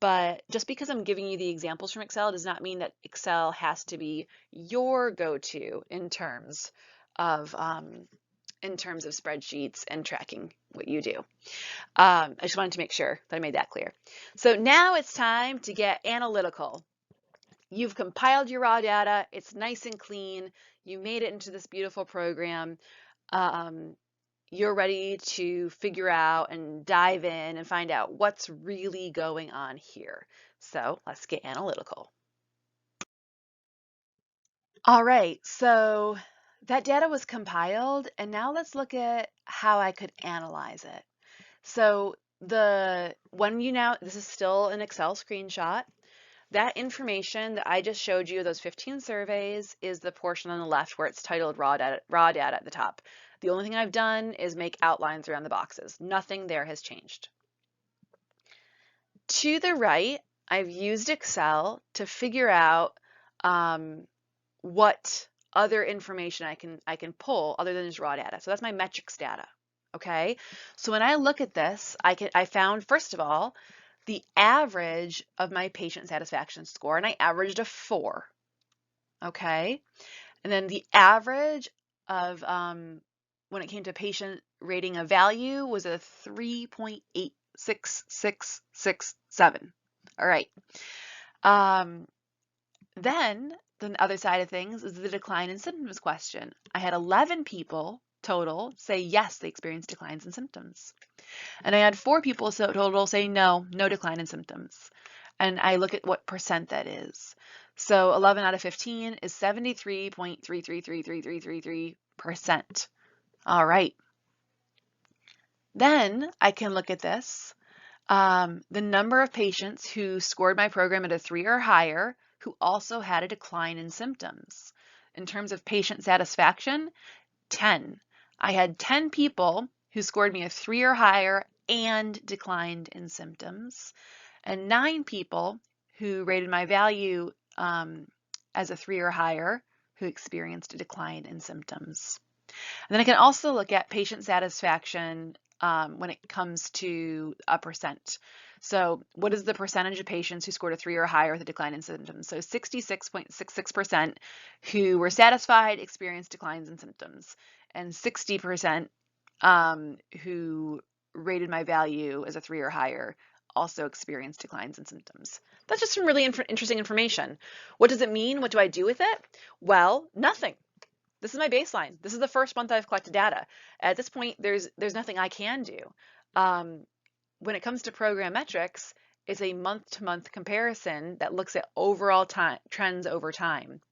but just because I'm giving you the examples from Excel does not mean that Excel has to be your go-to in terms of spreadsheets and tracking what you do. I just wanted to make sure that I made that clear. So now it's time to get analytical. You've compiled your raw data. It's nice and clean. You made it into this beautiful program. You're ready to figure out and dive in and find out what's really going on here. So let's get analytical. All right, so that data was compiled, and now let's look at how I could analyze it. So this is still an Excel screenshot. That information that I just showed you, those 15 surveys, is the portion on the left where it's titled raw data at the top. The only thing I've done is make outlines around the boxes. Nothing there has changed. To the right, I've used Excel to figure out what other information I can pull other than just raw data. So that's my metrics data. Okay, so when I look at this, I found, first of all, the average of my patient satisfaction score, and I averaged a 4. Okay, and then the average of when it came to patient rating of value was a 3.86667. All right. Then the other side of things is the decline in symptoms question. I had 11 people total say yes, they experienced declines in symptoms. And I had 4 people total say no decline in symptoms. And I look at what percent that is. So 11 out of 15 is 73.333333%. All right. Then I can look at this. The number of patients who scored my program at a 3 or higher who also had a decline in symptoms. In terms of patient satisfaction, 10. I had 10 people who scored me a 3 or higher and declined in symptoms, and 9 people who rated my value as a 3 or higher who experienced a decline in symptoms. And then I can also look at patient satisfaction when it comes to a percent. So what is the percentage of patients who scored a 3 or higher with a decline in symptoms? So 66.66% who were satisfied experienced declines in symptoms, and 60% who rated my value as a 3 or higher also experienced declines in symptoms. That's just some really interesting information. What does it mean? What do I do with it? Well, nothing. This is my baseline. This is the first month I've collected data. At this point, there's nothing I can do. When it comes to program metrics, it's a month-to-month comparison that looks at overall trends over time.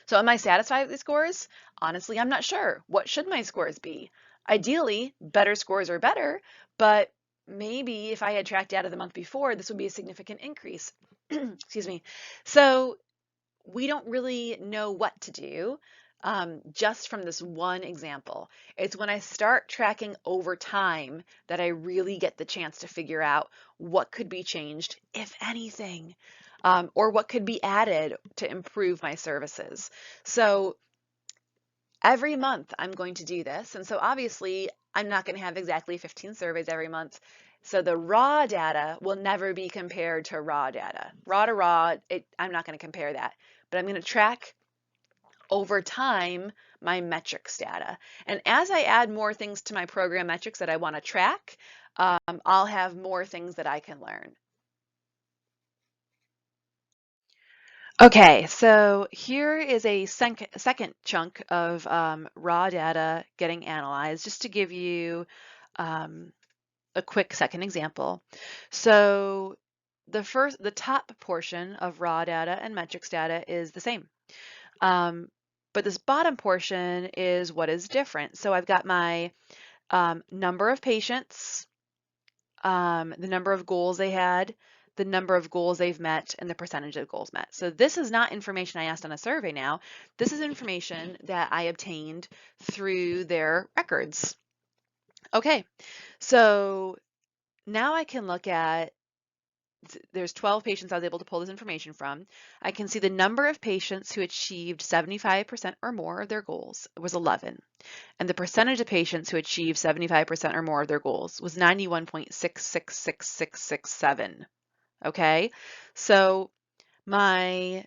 So am I satisfied with the scores? Honestly, I'm not sure. What should my scores be? Ideally, better scores are better, but maybe if I had tracked data the month before, this would be a significant increase. Excuse me. So we don't really know what to do just from this one example. It's when I start tracking over time that I really get the chance to figure out what could be changed, if anything, or what could be added to improve my services. So every month I'm going to do this. And so obviously I'm not going to have exactly 15 surveys every month. So the raw data will never be compared to raw data. Raw to raw, I'm not going to compare that. But I'm going to track over time my metrics data. And as I add more things to my program metrics that I want to track, I'll have more things that I can learn. Okay, so here is a second chunk of raw data getting analyzed, just to give you a quick second example. So the top portion of raw data and metrics data is the same. But this bottom portion is what is different. So I've got my number of patients, the number of goals they had, the number of goals they've met, and the percentage of goals met. So this is not information I asked on a survey now. This is information that I obtained through their records. Okay, so now I can look at, there's 12 patients I was able to pull this information from. I can see the number of patients who achieved 75% or more of their goals was 11. And the percentage of patients who achieved 75% or more of their goals was 91.666667. Okay, so my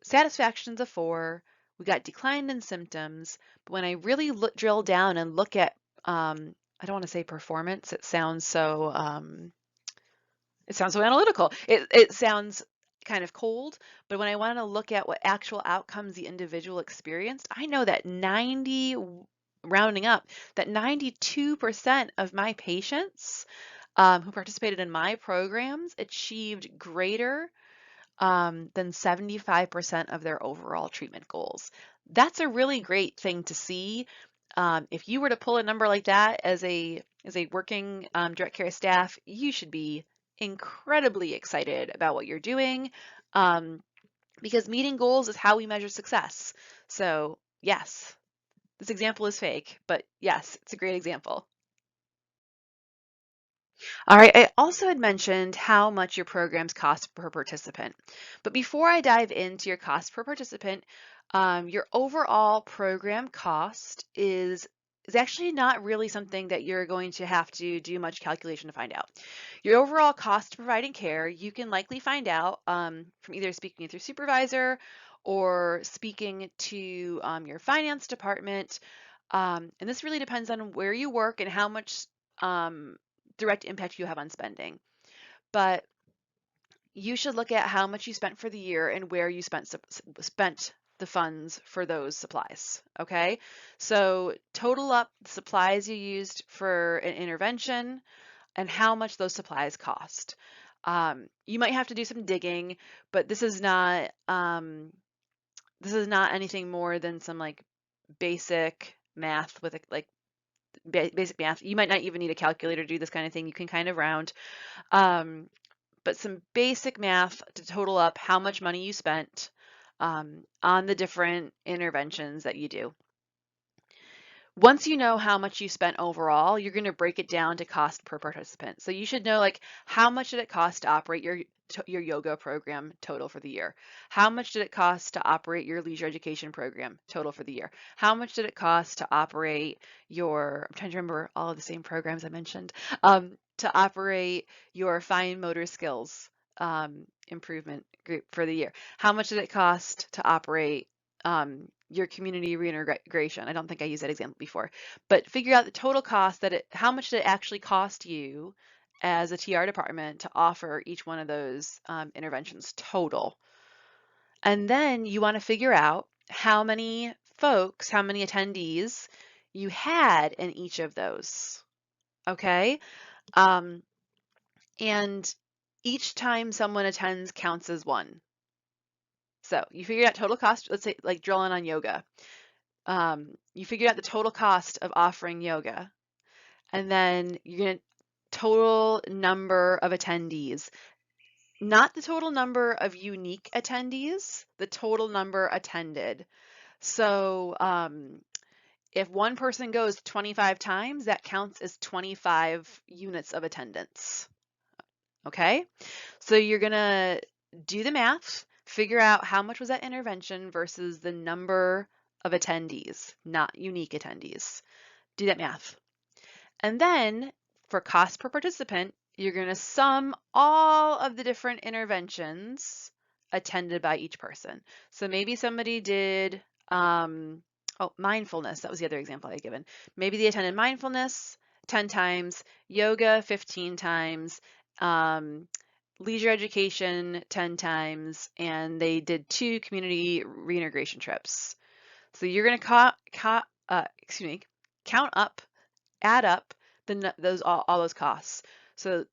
satisfaction's a 4. We got decline in symptoms, but when I really drill down and look at, I don't want to say performance. It sounds so analytical. It sounds kind of cold, but when I want to look at what actual outcomes the individual experienced, I know that rounding up, that 92% of my patients who participated in my programs achieved greater than 75% of their overall treatment goals. That's a really great thing to see. If you were to pull a number like that as a working direct care staff, you should be incredibly excited about what you're doing, because meeting goals is how we measure success. So yes, this example is fake, but yes, it's a great example. All right, I also had mentioned how much your programs cost per participant. But before I dive into your cost per participant, your overall program cost is actually not really something that you're going to have to do much calculation to find out. Your overall cost of providing care, you can likely find out from either speaking with your supervisor or speaking to your finance department. And this really depends on where you work and how much direct impact you have on spending. But you should look at how much you spent for the year and where you spent the funds for those supplies. Okay, so total up the supplies you used for an intervention and how much those supplies cost. You might have to do some digging, but this is not anything more than some like basic math with basic math. You might not even need a calculator to do this kind of thing. You can kind of round. But some basic math to total up how much money you spent on the different interventions that you do. Once you know how much you spent overall, you're going to break it down to cost per participant. So you should know like how much did it cost to operate your yoga program total for the year? How much did it cost to operate your leisure education program total for the year? How much did it cost to operate I'm trying to remember all of the same programs I mentioned, to operate your fine motor skills improvement group for the year? How much did it cost to operate your community reintegration? I don't think I used that example before, but figure out the total cost how much did it actually cost you as a TR department to offer each one of those interventions total. And then you want to figure out how many attendees you had in each of those. Okay. And each time someone attends counts as one. So you figure out total cost, let's say like drilling on yoga. You figure out the total cost of offering yoga, and then you're going to total number of attendees, not the total number of unique attendees, the total number attended. So if one person goes 25 times, that counts as 25 units of attendance. Okay, so you're going to do the math, figure out how much was that intervention versus the number of attendees, not unique attendees. Do that math. And then for cost per participant, you're going to sum all of the different interventions attended by each person. So maybe somebody did, mindfulness. That was the other example I had given. Maybe they attended mindfulness 10 times, yoga 15 times, leisure education 10 times, and they did 2 community reintegration trips. So you're going to count up, add up all those costs. So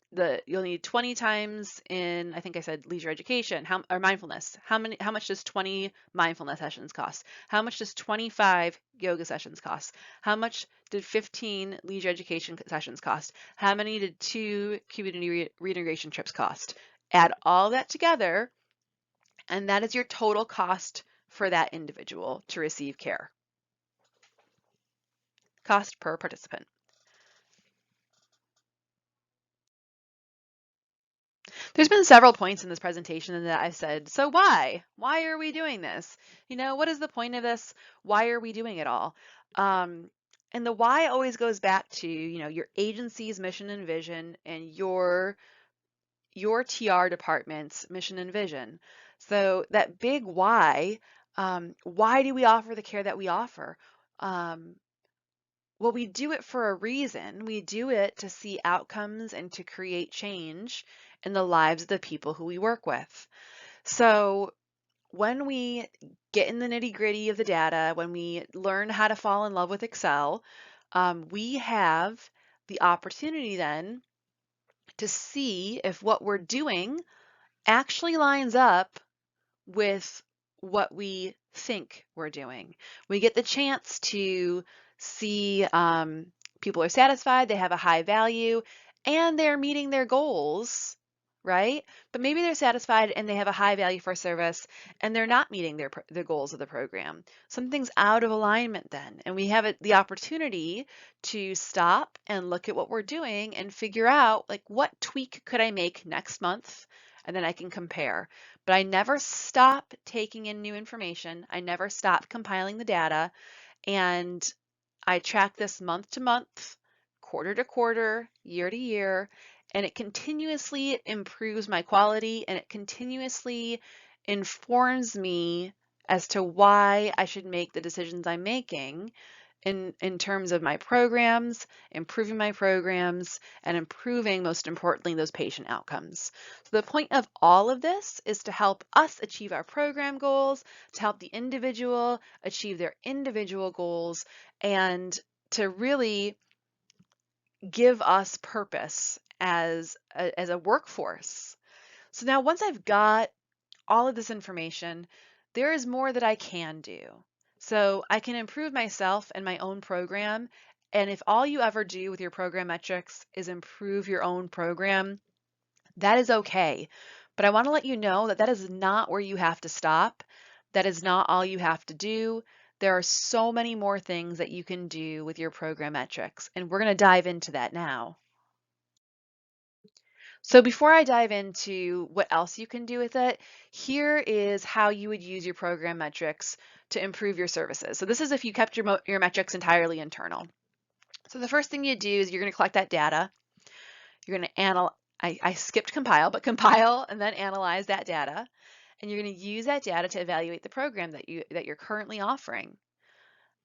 you'll need 20 times in, I think I said leisure education, or mindfulness. How much does 20 mindfulness sessions cost? How much does 25 yoga sessions cost? How much did 15 leisure education sessions cost? How many did 2 community reintegration trips cost? Add all that together, and that is your total cost for that individual to receive care. Cost per participant. There's been several points in this presentation that I've said, so why? Why are we doing this? What is the point of this? Why are we doing it all? And the why always goes back to, your agency's mission and vision and your your TR department's mission and vision. So that big why do we offer the care that we offer? Well, we do it for a reason. We do it to see outcomes and to create change in the lives of the people who we work with. So when we get in the nitty-gritty of the data, when we learn how to fall in love with Excel, we have the opportunity then to see if what we're doing actually lines up with what we think we're doing. We get the chance to see people are satisfied, they have a high value, and they're meeting their goals, right? But maybe they're satisfied and they have a high value for service and they're not meeting their goals of the program. Something's out of alignment then, and we have the opportunity to stop and look at what we're doing and figure out like what tweak could I make next month, and then I can compare. But I never stop taking in new information. I never stop compiling the data. And I track this month to month, quarter to quarter, year to year, and it continuously improves my quality and it continuously informs me as to why I should make the decisions I'm making in terms of my programs, improving my programs, and improving, most importantly, those patient outcomes. So the point of all of this is to help us achieve our program goals, to help the individual achieve their individual goals, and to really give us purpose as a workforce. So now once I've got all of this information, there is more that I can do. So I can improve myself and my own program. And if all you ever do with your program metrics is improve your own program, that is okay. But I want to let you know that that is not where you have to stop. That is not all you have to do. There are so many more things that you can do with your program metrics, and we're going to dive into that now. So before I dive into what else you can do with it, here is how you would use your program metrics to improve your services. So this is if you kept your metrics entirely internal. So the first thing you do is you're going to collect that data. You're going to analyze. I skipped compile, but compile and then analyze that data. And you're going to use that data to evaluate the program that you're currently offering.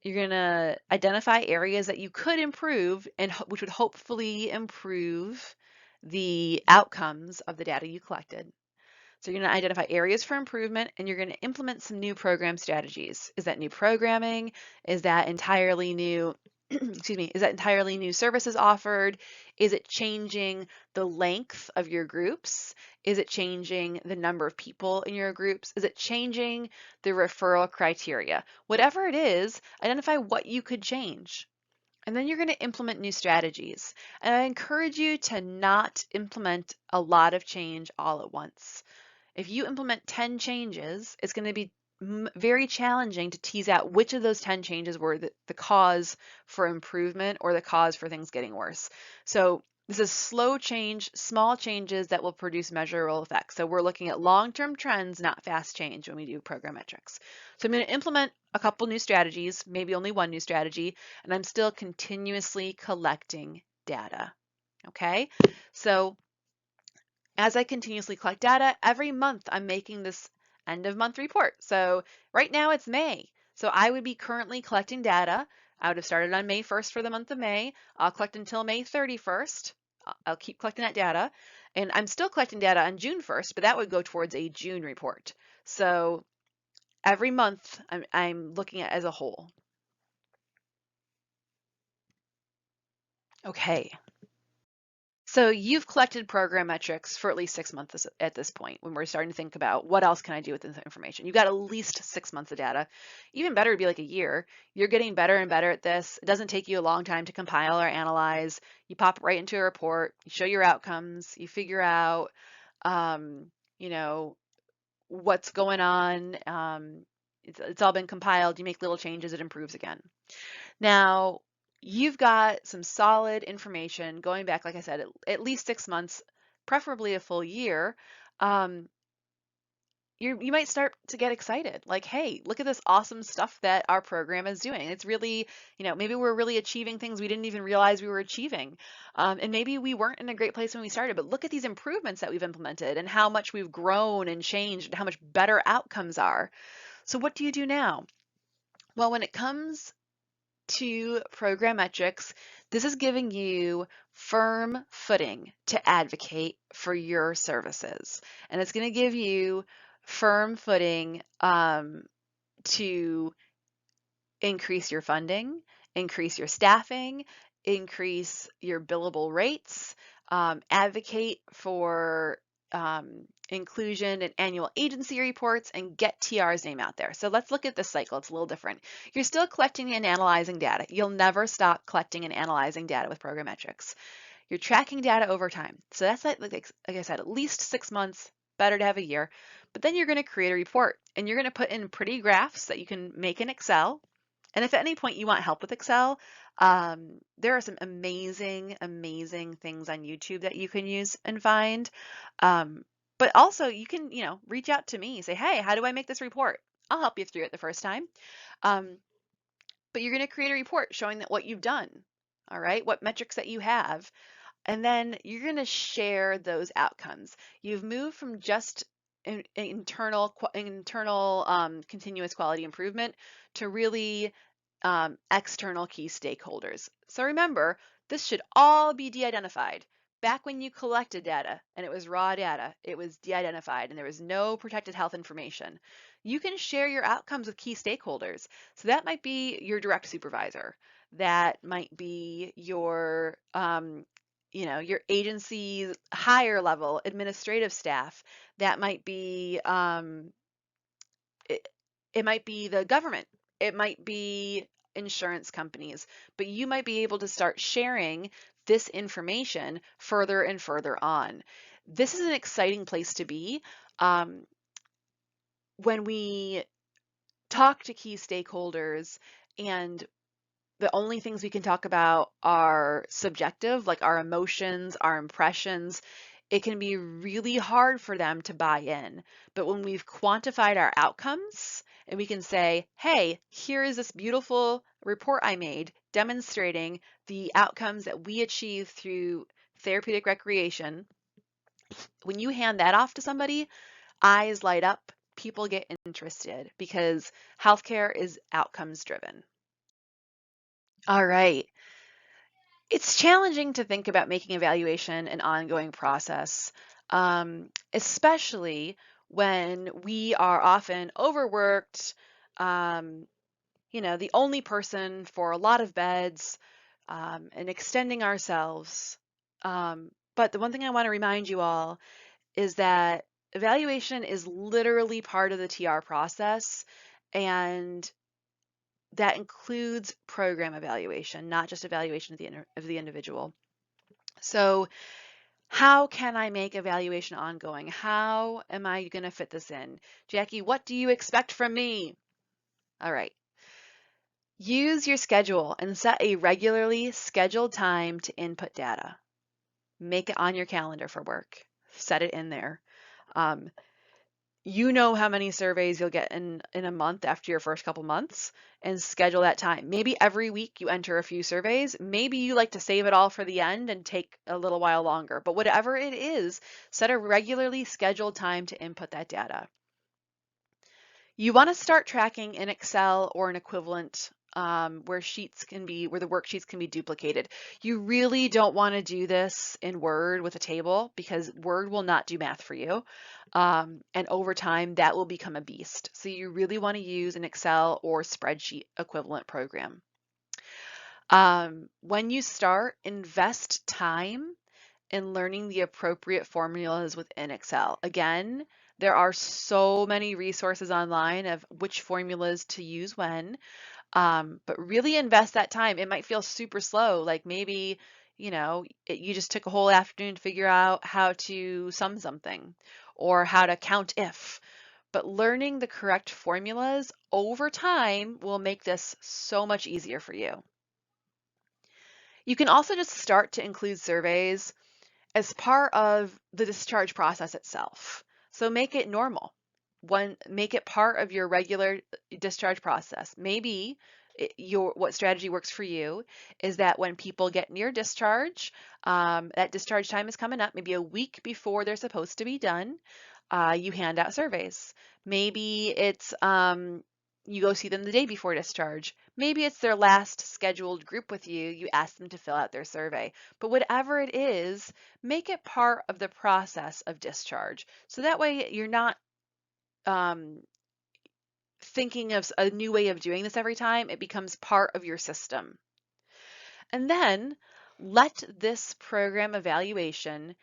You're going to identify areas that you could improve and which would hopefully improve the outcomes of the data you collected. So you're going to identify areas for improvement and you're going to implement some new program strategies. Is that new programming? Is that entirely new, excuse me, is that entirely new services offered? Is it changing the length of your groups? Is it changing the number of people in your groups? Is it changing the referral criteria? Whatever it is, identify what you could change. And then you're going to implement new strategies. And I encourage you to not implement a lot of change all at once. If you implement 10 changes, it's going to be very challenging to tease out which of those 10 changes were the cause for improvement or the cause for things getting worse. So this is slow change, small changes that will produce measurable effects. So we're looking at long-term trends, not fast change when we do program metrics. So I'm going to implement a couple new strategies, maybe only one new strategy, and I'm still continuously collecting data. Okay, so as I continuously collect data, every month I'm making this end of month report. So right now it's May. So I would be currently collecting data. I would have started on May 1st for the month of May. I'll collect until May 31st. I'll keep collecting that data. And I'm still collecting data on June 1st, but that would go towards a June report. So every month I'm looking at as a whole. Okay. So you've collected program metrics for at least 6 months at this point when we're starting to think about what else can I do with this information. You've got at least 6 months of data. Even better would be like a year. You're getting better and better at this. It doesn't take you a long time to compile or analyze. You pop it right into a report, you show your outcomes, you figure out, you know, what's going on. It's all been compiled. You make little changes, it improves again. Now, you've got some solid information going back, like I said, at least 6 months, preferably a full year. you might start to get excited, like, hey, look at this awesome stuff that our program is doing. It's really, maybe we're really achieving things we didn't even realize we were achieving. And maybe we weren't in a great place when we started, but look at these improvements that we've implemented and how much we've grown and changed and how much better outcomes are. So what do you do now? Well, when it comes to program metrics, this is giving you firm footing to advocate for your services. And it's going to give you firm footing to increase your funding, increase your staffing, increase your billable rates, advocate for inclusion in annual agency reports, and get TR's name out there. So let's look at this cycle. It's a little different. You're still collecting and analyzing data. You'll never stop collecting and analyzing data with program metrics. You're tracking data over time. So that's like I said, at least 6 months, better to have a year. But then you're going to create a report and you're going to put in pretty graphs that you can make in Excel. And if at any point you want help with Excel, there are some amazing, amazing things on YouTube that you can use and find. But also you can, reach out to me, say, hey, how do I make this report? I'll help you through it the first time. But you're going to create a report showing that what you've done, all right, what metrics that you have, and then you're going to share those outcomes. You've moved from just internal continuous quality improvement to really external key stakeholders. So remember, this should all be de-identified. Back when you collected data and it was raw data, it was de-identified and there was no protected health information. You can share your outcomes with key stakeholders. So that might be your direct supervisor. That might be your your agency's higher level administrative staff. That might be it might be the government. It might be insurance companies, but you might be able to start sharing this information further and further on. This is an exciting place to be. When we talk to key stakeholders and the only things we can talk about are subjective, like our emotions, our impressions, it can be really hard for them to buy in. But when we've quantified our outcomes and we can say, hey, here is this beautiful report I made demonstrating the outcomes that we achieve through therapeutic recreation, when you hand that off to somebody, eyes light up, people get interested because healthcare is outcomes driven. All right. It's challenging to think about making evaluation an ongoing process, especially when we are often overworked, the only person for a lot of beds, and extending ourselves. But the one thing I want to remind you all is that evaluation is literally part of the TR process, and that includes program evaluation, not just evaluation of the individual. So how can I make evaluation ongoing? How am I going to fit this in? Jackie, what do you expect from me? All right. Use your schedule and set a regularly scheduled time to input data. Make it on your calendar for work. Set it in there. You know how many surveys you'll get in a month after your first couple months, and schedule that time. Maybe every week you enter a few surveys. Maybe you like to save it all for the end and take a little while longer, but whatever it is, set a regularly scheduled time to input that data. You want to start tracking in Excel or an equivalent where the worksheets can be duplicated. You really don't want to do this in Word with a table because Word will not do math for you. And over time, that will become a beast. So you really want to use an Excel or spreadsheet equivalent program. When you start, invest time in learning the appropriate formulas within Excel. Again, there are so many resources online of which formulas to use when, but really invest that time. It might feel super slow, like maybe, you just took a whole afternoon to figure out how to sum something or how to count if. But learning the correct formulas over time will make this so much easier for you. You can also just start to include surveys as part of the discharge process itself. So make it normal. make it part of your regular discharge process. Maybe what strategy works for you is that when people get near discharge, that discharge time is coming up, maybe a week before they're supposed to be done, you hand out surveys. Maybe it's you go see them the day before discharge. Maybe it's their last scheduled group with you. You ask them to fill out their survey. But whatever it is, make it part of the process of discharge. So that way you're not um, thinking of a new way of doing this every time. It becomes part of your system. And then let this program evaluation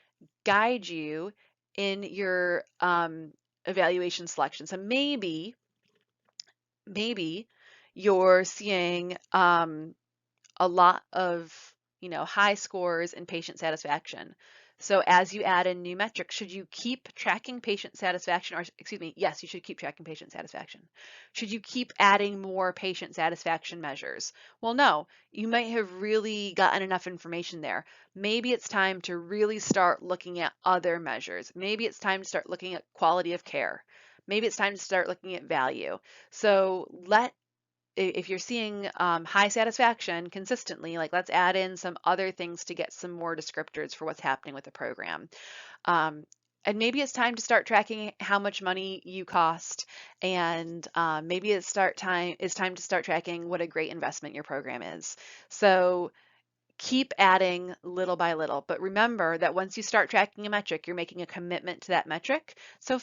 guide you in your evaluation selection. So maybe you're seeing a lot of, high scores in patient satisfaction. So as you add in new metrics, should you keep tracking patient satisfaction, or excuse me, yes, you should keep tracking patient satisfaction. Should you keep adding more patient satisfaction measures? Well, no, you might have really gotten enough information there. Maybe it's time to really start looking at other measures. Maybe it's time to start looking at quality of care. Maybe it's time to start looking at value. So if you're seeing high satisfaction consistently, like let's add in some other things to get some more descriptors for what's happening with the program. Um, and maybe it's time to start tracking how much money you cost, and maybe it's time to start tracking what a great investment your program is. So keep adding little by little, but remember that once you start tracking a metric, you're making a commitment to that metric. So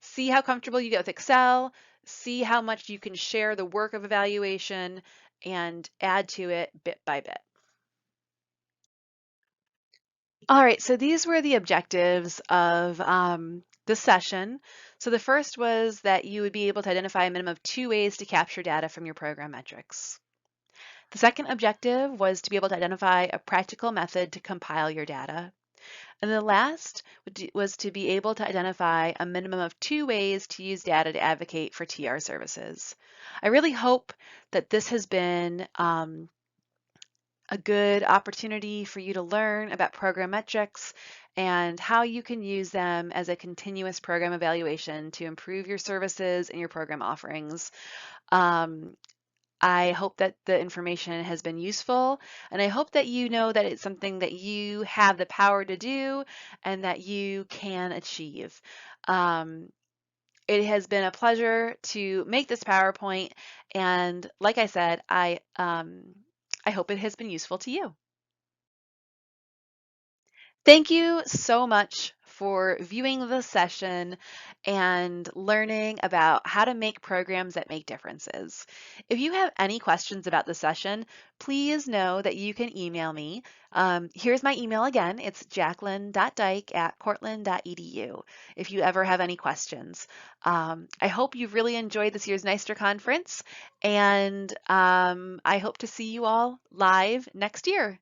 see how comfortable you get with Excel, see how much you can share the work of evaluation, and add to it bit by bit. All right, so these were the objectives of the session. So the first was that you would be able to identify a minimum of 2 ways to capture data from your program metrics. The second objective was to be able to identify a practical method to compile your data. And the last was to be able to identify a minimum of 2 ways to use data to advocate for TR services. I really hope that this has been a good opportunity for you to learn about program metrics and how you can use them as a continuous program evaluation to improve your services and your program offerings. I hope that the information has been useful, and I hope that you know that it's something that you have the power to do and that you can achieve. It has been a pleasure to make this PowerPoint, and like I said, I hope it has been useful to you. Thank you so much for viewing the session and learning about how to make programs that make differences. If you have any questions about the session, please know that you can email me. Here's my email again. It's jacqueline.dyke@cortland.edu if you ever have any questions. I hope you've really enjoyed this year's NYSTER conference, and I hope to see you all live next year.